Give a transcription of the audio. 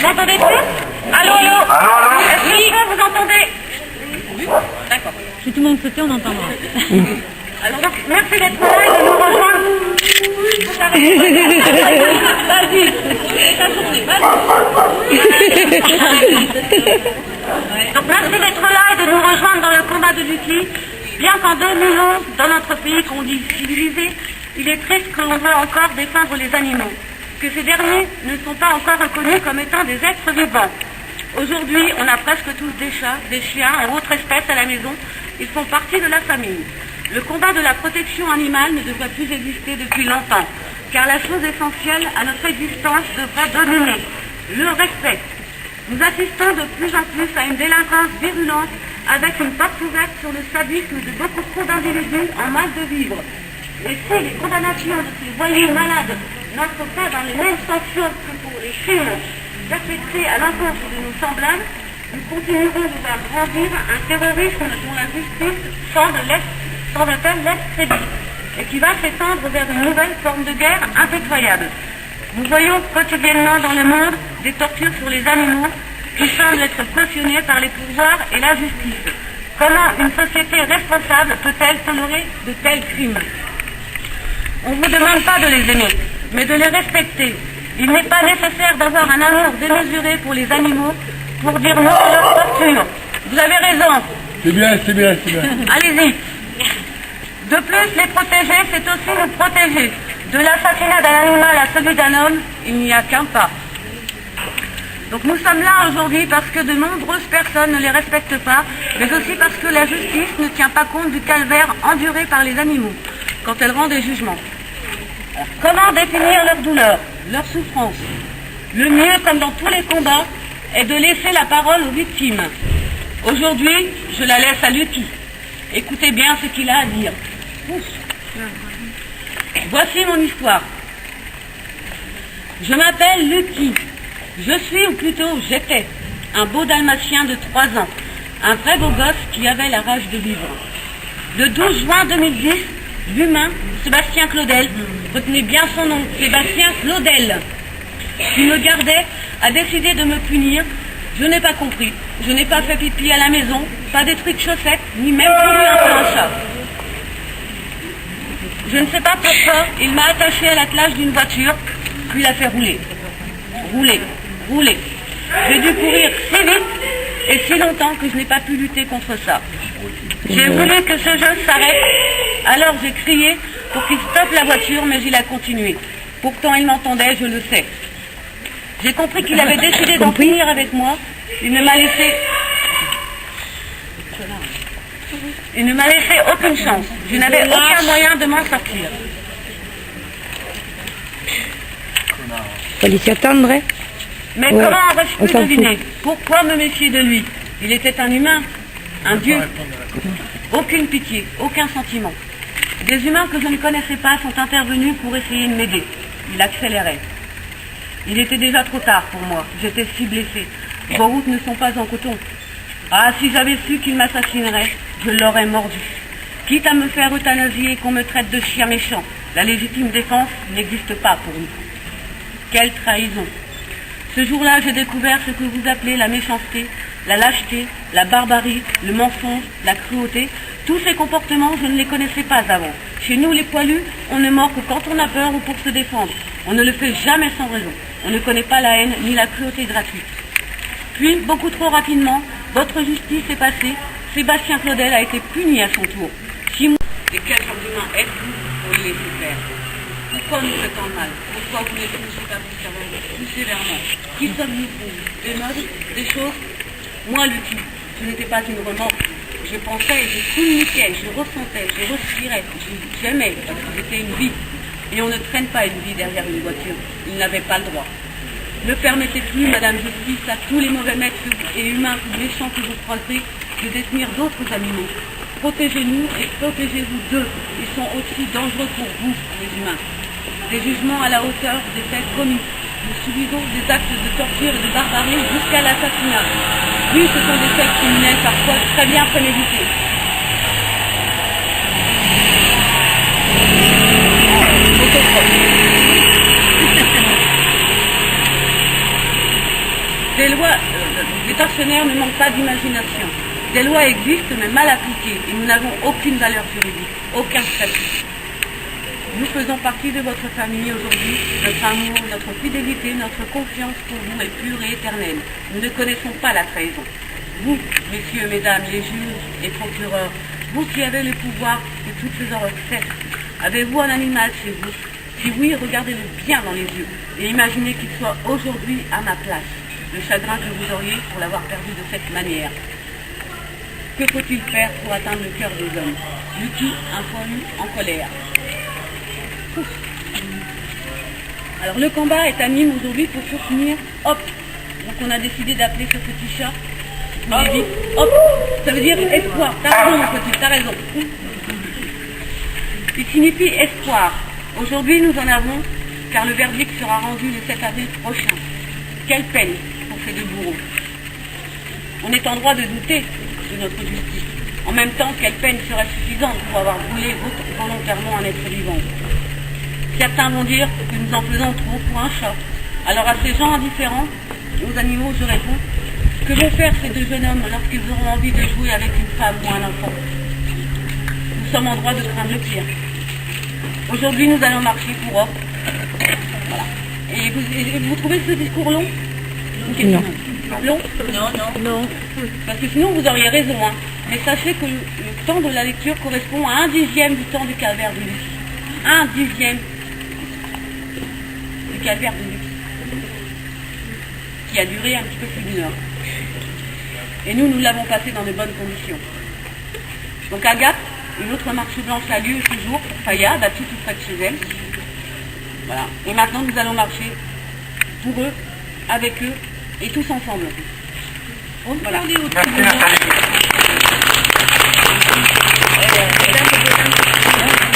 m'entendez plus? Allô, allô? Est-ce que vous entendez? D'accord. Si tout le monde se tait, on entendra. Alors donc, merci d'être là et de nous rejoindre. Vas-y, c'est ta journée, vas-y. Donc merci d'être là et de nous rejoindre dans le combat de Lucky. Bien qu'en 2011, dans notre pays qu'on dit civilisé, il est triste que l'on veut encore défendre les animaux, que ces derniers ne sont pas encore reconnus comme étant des êtres vivants. Aujourd'hui, on a presque tous des chats, des chiens et autres espèces à la maison. Ils font partie de la famille. Le combat de la protection animale ne devrait plus exister depuis longtemps, car la chose essentielle à notre existence devrait dominer le respect. Nous assistons de plus en plus à une délinquance virulente avec une porte ouverte sur le sadisme de beaucoup trop d'individus en mal de vivre. Et si les condamnations de ces voyous malades n'entrent pas dans les mêmes sanctions que pour les crimes perpétrés à l'encontre de nos semblables, nous continuerons de voir grandir un terrorisme dont la justice semble-t-elle laisse crédit, et qui va s'étendre vers une nouvelle forme de guerre impitoyable. Nous voyons quotidiennement dans le monde des tortures sur les animaux qui semblent être cautionnées par les pouvoirs et la justice. Comment une société responsable peut-elle tolérer de tels crimes? On ne vous demande pas de les aimer, mais de les respecter. Il n'est pas nécessaire d'avoir un amour démesuré pour les animaux pour dire non à leur torture. Vous avez raison. C'est bien, c'est bien, c'est bien. Allez-y. De plus, les protéger, c'est aussi nous protéger. De l'assassinat d'un animal à celui d'un homme, il n'y a qu'un pas. Donc nous sommes là aujourd'hui parce que de nombreuses personnes ne les respectent pas, mais aussi parce que la justice ne tient pas compte du calvaire enduré par les animaux quand elle rend des jugements. Alors, comment définir leur douleur, leur souffrance? Le mieux, comme dans tous les combats, est de laisser la parole aux victimes. Aujourd'hui, je la laisse à Lucky. Écoutez bien ce qu'il a à dire. Ouf. Voici mon histoire. Je m'appelle Lucky. Je suis, ou plutôt j'étais, un beau dalmatien de 3 ans, un vrai beau gosse qui avait la rage de vivre. Le 12 juin 2010, l'humain, Sébastien Claudel, retenez bien son nom, Sébastien Claudel, qui me gardait, a décidé de me punir. Je n'ai pas compris. Je n'ai pas fait pipi à la maison, pas détruit de chaussettes, ni même couru un peu un chat. Je ne sais pas pourquoi, il m'a attaché à l'attelage d'une voiture, puis l'a fait rouler. Rouler. J'ai dû courir si vite et si longtemps que je n'ai pas pu lutter contre ça. J'ai voulu que ce jeu s'arrête, alors j'ai crié pour qu'il stoppe la voiture, mais il a continué. Pourtant il m'entendait, je le sais. J'ai compris qu'il avait décidé d'en finir avec moi. Il ne m'a laissé aucune chance. Je n'avais aucun moyen de m'en sortir. Fallait s'y attendre, hein? Mais Ouais, comment aurais-je pu s'en deviner? Pourquoi me méfier de lui? Il était un humain, un dieu. Aucune pitié, aucun sentiment. Des humains que je ne connaissais pas sont intervenus pour essayer de m'aider. Il accélérait. Il était déjà trop tard pour moi. J'étais si blessée. Vos routes ne sont pas en coton. Ah, si j'avais su qu'il m'assassinerait, je l'aurais mordu. Quitte à me faire euthanasier et qu'on me traite de chien méchant, la légitime défense n'existe pas pour nous. Quelle trahison! Ce jour-là, j'ai découvert ce que vous appelez la méchanceté, la lâcheté, la barbarie, le mensonge, la cruauté. Tous ces comportements, je ne les connaissais pas avant. Chez nous, les poilus, on ne mord que quand on a peur ou pour se défendre. On ne le fait jamais sans raison. On ne connaît pas la haine ni la cruauté gratuite. Puis, beaucoup trop rapidement, votre justice est passée. Sébastien Claudel a été puni à son tour. 6 mois. Et quel genre d'humain êtes-vous pour le laisser faire? Pourquoi nous faites en mal? Pourquoi vous ne punissez pas plus sévèrement? Qui sommes-nous pour vous? Des modes? Des choses? Moi, Lucky, je n'étais pas une remorque. Je pensais, je communiquais, je ressentais, je respirais, j'aimais, parce que c'était une vie. Et on ne traîne pas une vie derrière une voiture. Il n'avait pas le droit. Ne permettez plus, Madame Justice, à tous les mauvais maîtres et humains méchants que vous croisez de détenir d'autres animaux. Protégez-nous et protégez-vous d'eux. Ils sont aussi dangereux pour vous, les humains. Des jugements à la hauteur des faits commis. Nous subissons des actes de torture et de barbarie jusqu'à l'assassinat. Oui, ce sont des faits criminels parfois très bien prémédités. dictionnaire ne manque pas d'imagination. Des lois existent, mais mal appliquées, et nous n'avons aucune valeur juridique, aucun statut. Nous faisons partie de votre famille aujourd'hui. Notre amour, notre fidélité, notre confiance pour vous est pure et éternelle. Nous ne connaissons pas la trahison. Vous, messieurs, mesdames, les juges et procureurs, vous qui avez le pouvoir que toutes ces horreurs cessent, avez-vous un animal chez vous? Si oui, regardez-le bien dans les yeux et imaginez qu'il soit aujourd'hui à ma place. Le chagrin que vous auriez pour l'avoir perdu de cette manière. Que faut-il faire pour atteindre le cœur des hommes? Lucky, inconnu, en colère. Alors le combat est à Nîmes aujourd'hui pour soutenir Hop. Donc on a décidé d'appeler ce petit chat, Hop, ça veut dire espoir. T'as raison mon petit, t'as raison. Il signifie espoir. Aujourd'hui nous en avons, car le verdict sera rendu le 7 avril prochain. Quelle peine pour ces deux bourreaux. On est en droit de douter de notre justice. En même temps, quelle peine serait suffisante pour avoir brûlé volontairement un être vivant? Certains vont dire que nous en faisons trop pour un chat. Alors à ces gens indifférents, aux animaux, je réponds, que vont faire ces deux jeunes hommes lorsqu'ils auront envie de jouer avec une femme ou un enfant? Nous sommes en droit de craindre le pire. Aujourd'hui, nous allons marcher pour Hop. Voilà. Et vous trouvez ce discours long? Non. Long? Non. Parce que sinon, vous auriez raison. Hein. Mais sachez que le temps de la lecture correspond à 1/10 du temps du calvaire de Lucie. 1/10 du calvaire de Lucie. Qui a duré un petit peu plus d'1 heure. Et nous l'avons passé dans de bonnes conditions. Donc à Gap, une autre marche blanche a lieu ce jour pour Faya, battue tout près de chez elle. Voilà. Et maintenant nous allons marcher pour eux, avec eux, et tous ensemble. Voilà.